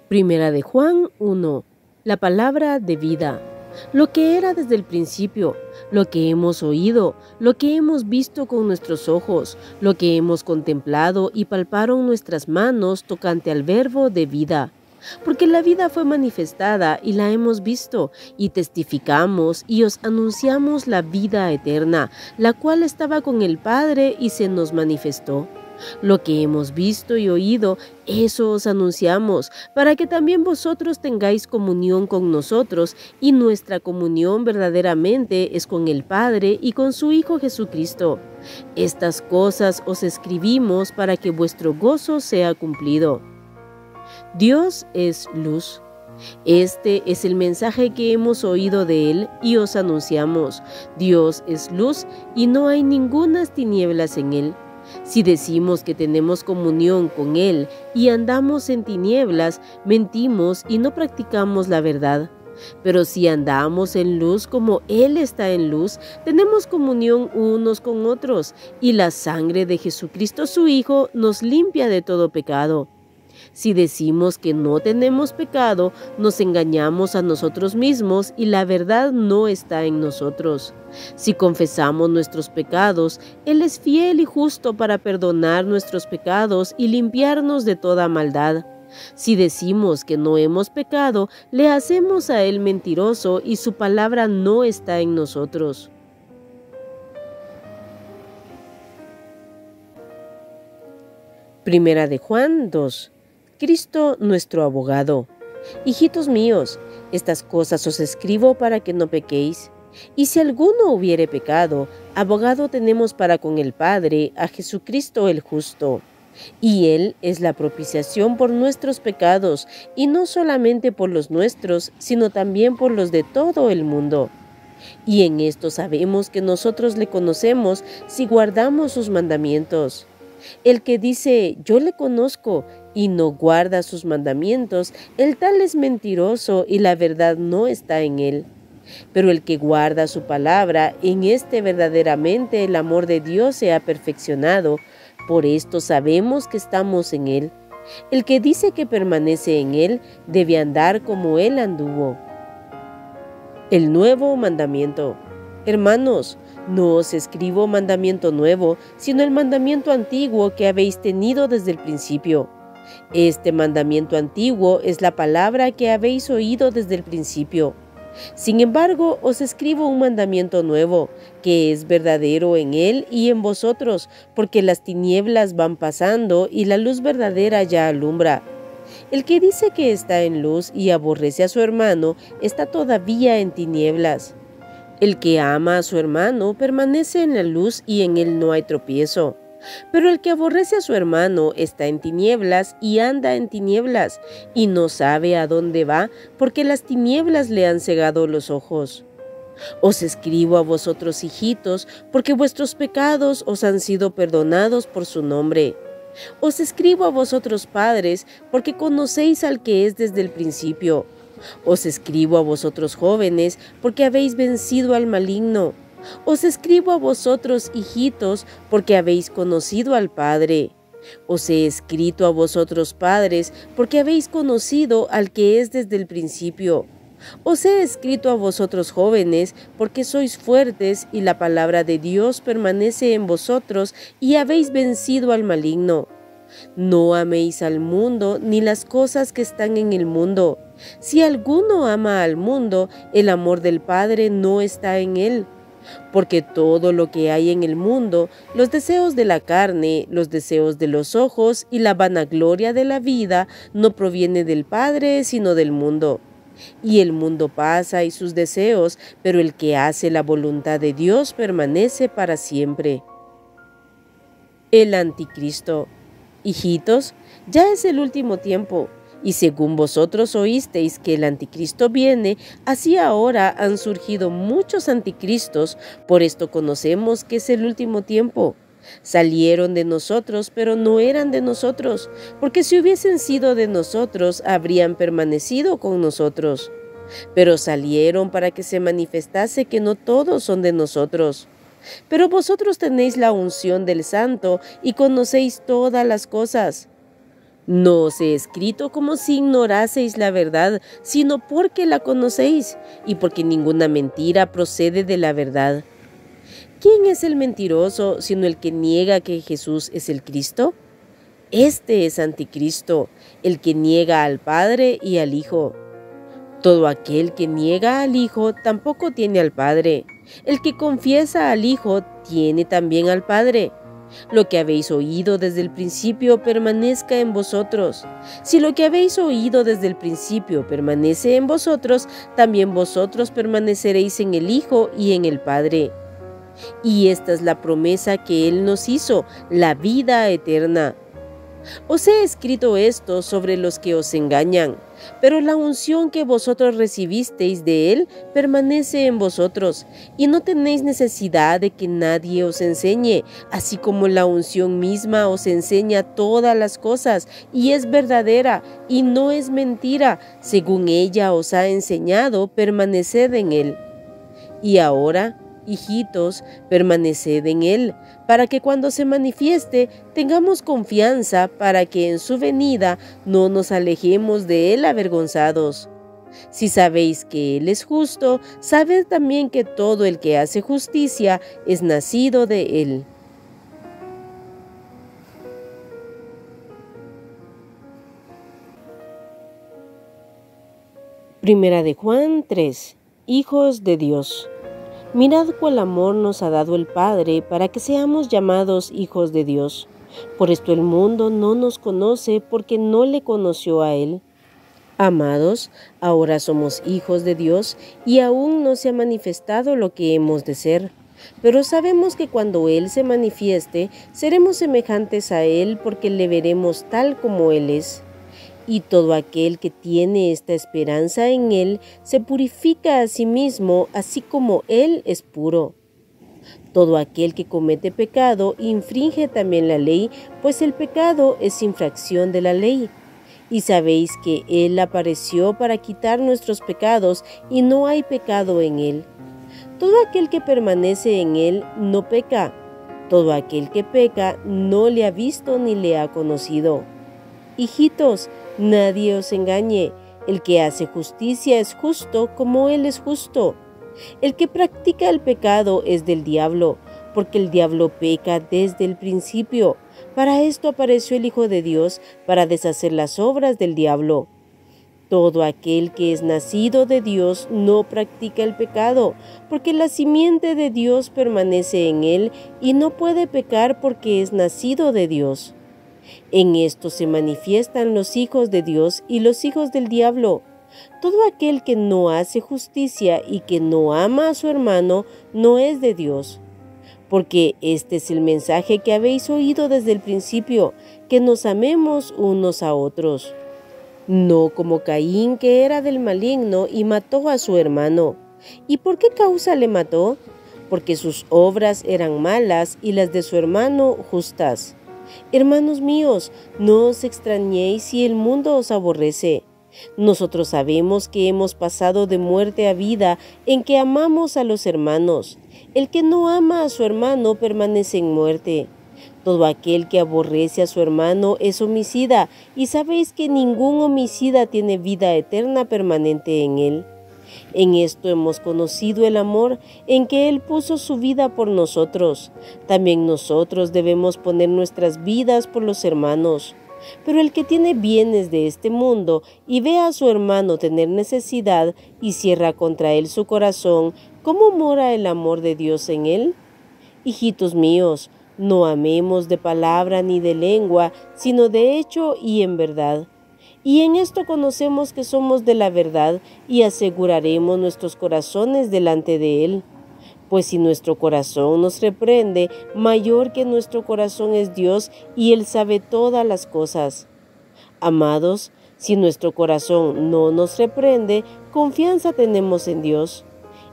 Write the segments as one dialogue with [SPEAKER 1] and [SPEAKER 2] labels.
[SPEAKER 1] Primera de Juan 1. La palabra de vida. Lo que era desde el principio, lo que hemos oído, lo que hemos visto con nuestros ojos, lo que hemos contemplado y palparon nuestras manos tocante al verbo de vida. Porque la vida fue manifestada y la hemos visto, y testificamos y os anunciamos la vida eterna, la cual estaba con el Padre y se nos manifestó. Lo que hemos visto y oído, eso os anunciamos, para que también vosotros tengáis comunión con nosotros, y nuestra comunión verdaderamente es con el Padre y con su Hijo Jesucristo. Estas cosas os escribimos para que vuestro gozo sea cumplido. Dios es luz. Este es el mensaje que hemos oído de Él y os anunciamos. Dios es luz y no hay ningunas tinieblas en Él. Si decimos que tenemos comunión con Él y andamos en tinieblas, mentimos y no practicamos la verdad. Pero si andamos en luz como Él está en luz, tenemos comunión unos con otros, y la sangre de Jesucristo su Hijo nos limpia de todo pecado. Si decimos que no tenemos pecado, nos engañamos a nosotros mismos y la verdad no está en nosotros. Si confesamos nuestros pecados, Él es fiel y justo para perdonar nuestros pecados y limpiarnos de toda maldad. Si decimos que no hemos pecado, le hacemos a Él mentiroso y su palabra no está en nosotros. Primera de Juan 2. Cristo nuestro abogado. Hijitos míos, estas cosas os escribo para que no pequéis. Y si alguno hubiere pecado, abogado tenemos para con el Padre, a Jesucristo el justo. Y Él es la propiciación por nuestros pecados, y no solamente por los nuestros, sino también por los de todo el mundo. Y en esto sabemos que nosotros le conocemos si guardamos sus mandamientos. El que dice, yo le conozco, y no guarda sus mandamientos, el tal es mentiroso y la verdad no está en él. Pero el que guarda su palabra, en este verdaderamente el amor de Dios se ha perfeccionado. Por esto sabemos que estamos en él. El que dice que permanece en él, debe andar como él anduvo. El nuevo mandamiento. Hermanos, no os escribo mandamiento nuevo, sino el mandamiento antiguo que habéis tenido desde el principio. Este mandamiento antiguo es la palabra que habéis oído desde el principio. Sin embargo, os escribo un mandamiento nuevo, que es verdadero en él y en vosotros, porque las tinieblas van pasando y la luz verdadera ya alumbra. El que dice que está en luz y aborrece a su hermano, está todavía en tinieblas. El que ama a su hermano permanece en la luz y en él no hay tropiezo. Pero el que aborrece a su hermano está en tinieblas y anda en tinieblas, y no sabe a dónde va, porque las tinieblas le han cegado los ojos. Os escribo a vosotros, hijitos, porque vuestros pecados os han sido perdonados por su nombre. Os escribo a vosotros, padres, porque conocéis al que es desde el principio. Os escribo a vosotros, jóvenes, porque habéis vencido al maligno. Os escribo a vosotros, hijitos, porque habéis conocido al Padre. Os he escrito a vosotros, padres, porque habéis conocido al que es desde el principio. Os he escrito a vosotros, jóvenes, porque sois fuertes y la palabra de Dios permanece en vosotros y habéis vencido al maligno. No améis al mundo ni las cosas que están en el mundo. Si alguno ama al mundo, el amor del Padre no está en él. Porque todo lo que hay en el mundo, los deseos de la carne, los deseos de los ojos y la vanagloria de la vida, no proviene del Padre, sino del mundo. Y el mundo pasa y sus deseos, pero el que hace la voluntad de Dios permanece para siempre. El anticristo. Hijitos, ya es el último tiempo. Y según vosotros oísteis que el anticristo viene, así ahora han surgido muchos anticristos, por esto conocemos que es el último tiempo. Salieron de nosotros, pero no eran de nosotros, porque si hubiesen sido de nosotros, habrían permanecido con nosotros. Pero salieron para que se manifestase que no todos son de nosotros. Pero vosotros tenéis la unción del Santo y conocéis todas las cosas. No os he escrito como si ignoraseis la verdad, sino porque la conocéis, y porque ninguna mentira procede de la verdad. ¿Quién es el mentiroso sino el que niega que Jesús es el Cristo? Este es anticristo, el que niega al Padre y al Hijo. Todo aquel que niega al Hijo tampoco tiene al Padre. El que confiesa al Hijo tiene también al Padre. Lo que habéis oído desde el principio permanezca en vosotros. Si lo que habéis oído desde el principio permanece en vosotros, también vosotros permaneceréis en el Hijo y en el Padre. Y esta es la promesa que Él nos hizo, la vida eterna. Os he escrito esto sobre los que os engañan, pero la unción que vosotros recibisteis de Él permanece en vosotros, y no tenéis necesidad de que nadie os enseñe, así como la unción misma os enseña todas las cosas, y es verdadera, y no es mentira. Según ella os ha enseñado, permaneced en Él. Y ahora, hijitos, permaneced en Él, para que cuando se manifieste tengamos confianza, para que en su venida no nos alejemos de Él avergonzados. Si sabéis que Él es justo, sabed también que todo el que hace justicia es nacido de Él. Primera de Juan 3. Hijos de Dios. Mirad cuál amor nos ha dado el Padre para que seamos llamados hijos de Dios. Por esto el mundo no nos conoce porque no le conoció a Él. Amados, ahora somos hijos de Dios y aún no se ha manifestado lo que hemos de ser. Pero sabemos que cuando Él se manifieste, seremos semejantes a Él porque le veremos tal como Él es. Y todo aquel que tiene esta esperanza en Él se purifica a sí mismo, así como Él es puro. Todo aquel que comete pecado infringe también la ley, pues el pecado es infracción de la ley. Y sabéis que Él apareció para quitar nuestros pecados, y no hay pecado en Él. Todo aquel que permanece en Él no peca. Todo aquel que peca no le ha visto ni le ha conocido. Hijitos, nadie os engañe. El que hace justicia es justo como Él es justo. El que practica el pecado es del diablo, porque el diablo peca desde el principio. Para esto apareció el Hijo de Dios, para deshacer las obras del diablo. Todo aquel que es nacido de Dios no practica el pecado, porque la simiente de Dios permanece en él y no puede pecar porque es nacido de Dios. En esto se manifiestan los hijos de Dios y los hijos del diablo. Todo aquel que no hace justicia y que no ama a su hermano no es de Dios. Porque este es el mensaje que habéis oído desde el principio, que nos amemos unos a otros. No como Caín, que era del maligno y mató a su hermano. ¿Y por qué causa le mató? Porque sus obras eran malas y las de su hermano justas. Hermanos míos, no os extrañéis si el mundo os aborrece. Nosotros sabemos que hemos pasado de muerte a vida en que amamos a los hermanos. El que no ama a su hermano permanece en muerte. Todo aquel que aborrece a su hermano es homicida, y sabéis que ningún homicida tiene vida eterna permanente en él. En esto hemos conocido el amor, en que Él puso su vida por nosotros. También nosotros debemos poner nuestras vidas por los hermanos. Pero el que tiene bienes de este mundo y ve a su hermano tener necesidad y cierra contra él su corazón, ¿cómo mora el amor de Dios en él? Hijitos míos, no amemos de palabra ni de lengua, sino de hecho y en verdad. Y en esto conocemos que somos de la verdad y aseguraremos nuestros corazones delante de Él. Pues si nuestro corazón nos reprende, mayor que nuestro corazón es Dios y Él sabe todas las cosas. Amados, si nuestro corazón no nos reprende, confianza tenemos en Dios.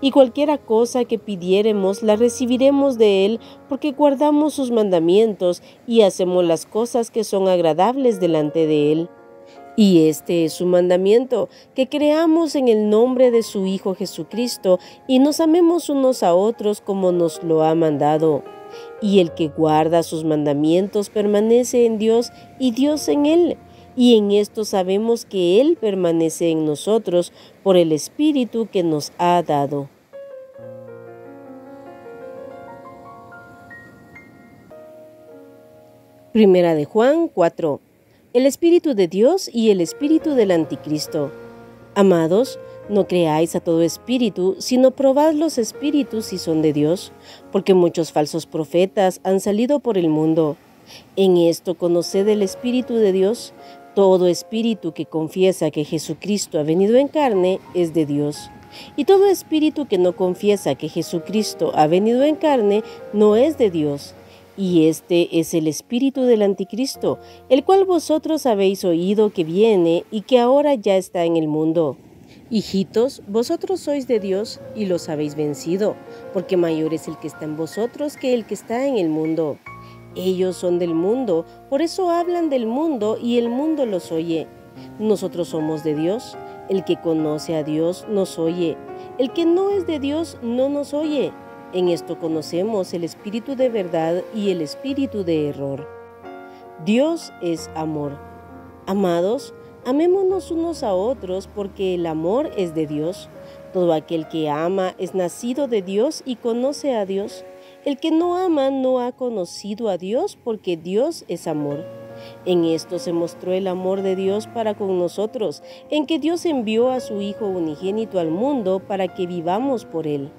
[SPEAKER 1] Y cualquiera cosa que pidiéremos la recibiremos de Él, porque guardamos sus mandamientos y hacemos las cosas que son agradables delante de Él. Y este es su mandamiento, que creamos en el nombre de su Hijo Jesucristo y nos amemos unos a otros como nos lo ha mandado. Y el que guarda sus mandamientos permanece en Dios y Dios en él. y en esto sabemos que Él permanece en nosotros por el Espíritu que nos ha dado. Primera de Juan 4. El Espíritu de Dios y el Espíritu del Anticristo. Amados, no creáis a todo espíritu, sino probad los espíritus si son de Dios, porque muchos falsos profetas han salido por el mundo. En esto conoced el Espíritu de Dios. Todo espíritu que confiesa que Jesucristo ha venido en carne es de Dios. Y todo espíritu que no confiesa que Jesucristo ha venido en carne no es de Dios. Y este es el espíritu del Anticristo, el cual vosotros habéis oído que viene y que ahora ya está en el mundo. Hijitos, vosotros sois de Dios y los habéis vencido, porque mayor es el que está en vosotros que el que está en el mundo. Ellos son del mundo, por eso hablan del mundo y el mundo los oye. Nosotros somos de Dios. El que conoce a Dios nos oye. El que no es de Dios no nos oye. En esto conocemos el espíritu de verdad y el espíritu de error. Dios es amor. Amados, amémonos unos a otros porque el amor es de Dios. Todo aquel que ama es nacido de Dios y conoce a Dios. El que no ama no ha conocido a Dios porque Dios es amor. En esto se mostró el amor de Dios para con nosotros, en que Dios envió a su Hijo unigénito al mundo para que vivamos por Él.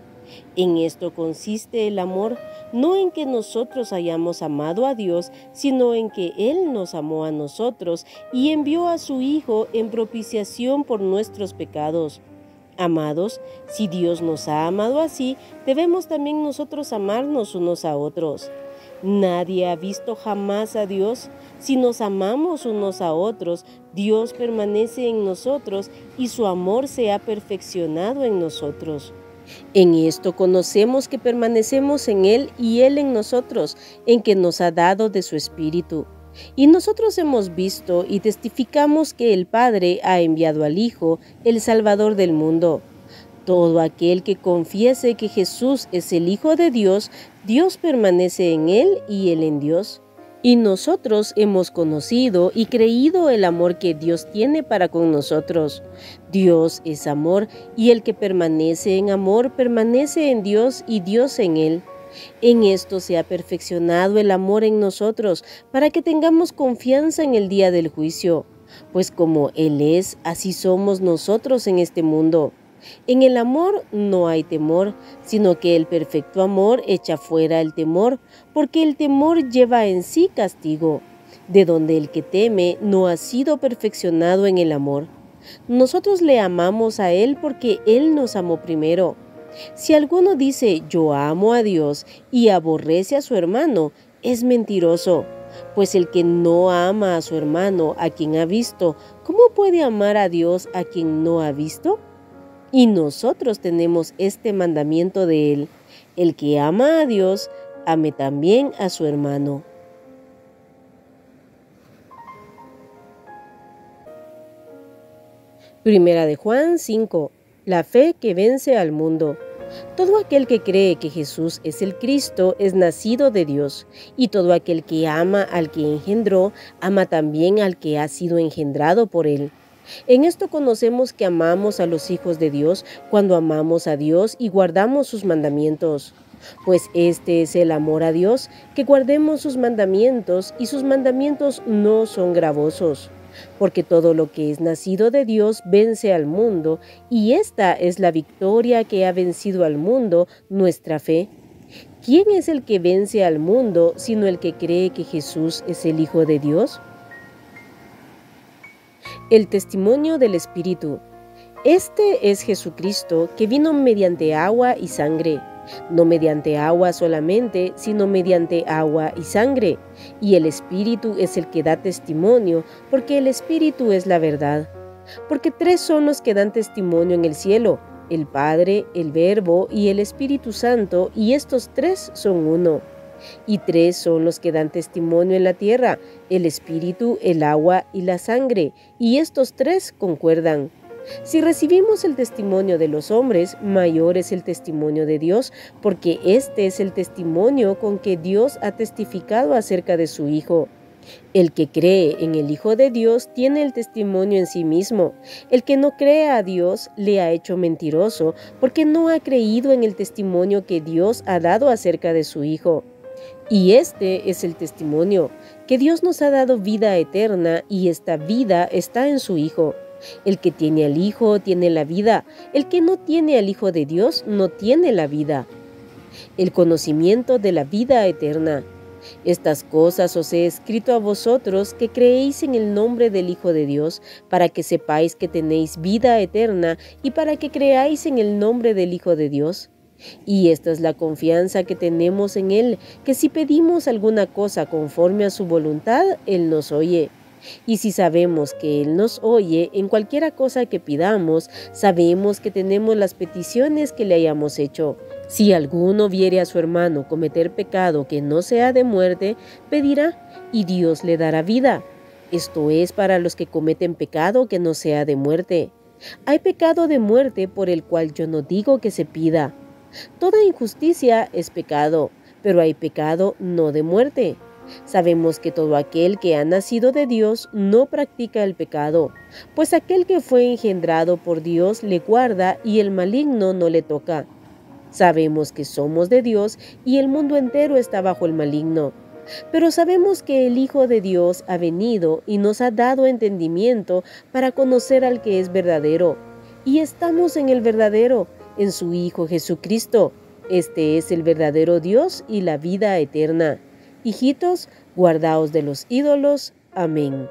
[SPEAKER 1] En esto consiste el amor, no en que nosotros hayamos amado a Dios, sino en que Él nos amó a nosotros y envió a su Hijo en propiciación por nuestros pecados. Amados, si Dios nos ha amado así, debemos también nosotros amarnos unos a otros. Nadie ha visto jamás a Dios. Si nos amamos unos a otros, Dios permanece en nosotros y su amor se ha perfeccionado en nosotros. En esto conocemos que permanecemos en Él y Él en nosotros, en que nos ha dado de su Espíritu. Y nosotros hemos visto y testificamos que el Padre ha enviado al Hijo, el Salvador del mundo. Todo aquel que confiese que Jesús es el Hijo de Dios, Dios permanece en Él y Él en Dios. Y nosotros hemos conocido y creído el amor que Dios tiene para con nosotros. Dios es amor, y el que permanece en amor permanece en Dios y Dios en él. En esto se ha perfeccionado el amor en nosotros, para que tengamos confianza en el día del juicio. Pues como Él es, así somos nosotros en este mundo. En el amor no hay temor, sino que el perfecto amor echa fuera el temor, porque el temor lleva en sí castigo, de donde el que teme no ha sido perfeccionado en el amor. Nosotros le amamos a Él porque Él nos amó primero. Si alguno dice yo amo a Dios y aborrece a su hermano, es mentiroso, pues el que no ama a su hermano a quien ha visto, ¿cómo puede amar a Dios a quien no ha visto? Y nosotros tenemos este mandamiento de Él: el que ama a Dios, ame también a su hermano. Primera de Juan 5. La fe que vence al mundo. Todo aquel que cree que Jesús es el Cristo es nacido de Dios, y todo aquel que ama al que engendró, ama también al que ha sido engendrado por Él. En esto conocemos que amamos a los hijos de Dios cuando amamos a Dios y guardamos sus mandamientos. Pues este es el amor a Dios, que guardemos sus mandamientos, y sus mandamientos no son gravosos. Porque todo lo que es nacido de Dios vence al mundo, y esta es la victoria que ha vencido al mundo, nuestra fe. ¿Quién es el que vence al mundo sino el que cree que Jesús es el Hijo de Dios? El testimonio del Espíritu. Este es Jesucristo, que vino mediante agua y sangre, no mediante agua solamente, sino mediante agua y sangre. Y el Espíritu es el que da testimonio, porque el Espíritu es la verdad. Porque tres son los que dan testimonio en el cielo: el Padre, el Verbo y el Espíritu Santo, y estos tres son uno. Y tres son los que dan testimonio en la tierra: el Espíritu, el agua y la sangre, y estos tres concuerdan. Si recibimos el testimonio de los hombres, mayor es el testimonio de Dios, porque este es el testimonio con que Dios ha testificado acerca de su Hijo. El que cree en el Hijo de Dios tiene el testimonio en sí mismo. El que no cree a Dios le ha hecho mentiroso, porque no ha creído en el testimonio que Dios ha dado acerca de su Hijo. Y este es el testimonio, que Dios nos ha dado vida eterna, y esta vida está en su Hijo. El que tiene al Hijo tiene la vida. El que no tiene al Hijo de Dios no tiene la vida. El conocimiento de la vida eterna. Estas cosas os he escrito a vosotros que creéis en el nombre del Hijo de Dios, para que sepáis que tenéis vida eterna, y para que creáis en el nombre del Hijo de Dios. Y esta es la confianza que tenemos en Él, que si pedimos alguna cosa conforme a su voluntad, Él nos oye. Y si sabemos que Él nos oye en cualquiera cosa que pidamos, sabemos que tenemos las peticiones que le hayamos hecho. Si alguno viere a su hermano cometer pecado que no sea de muerte, pedirá, y Dios le dará vida. Esto es para los que cometen pecado que no sea de muerte. Hay pecado de muerte por el cual yo no digo que se pida. Toda injusticia es pecado, pero hay pecado no de muerte. Sabemos que todo aquel que ha nacido de Dios no practica el pecado, pues aquel que fue engendrado por Dios le guarda y el maligno no le toca. Sabemos que somos de Dios y el mundo entero está bajo el maligno. Pero sabemos que el Hijo de Dios ha venido y nos ha dado entendimiento para conocer al que es verdadero. Y estamos en el verdadero, en su Hijo Jesucristo. Este es el verdadero Dios y la vida eterna. Hijitos, guardaos de los ídolos. Amén.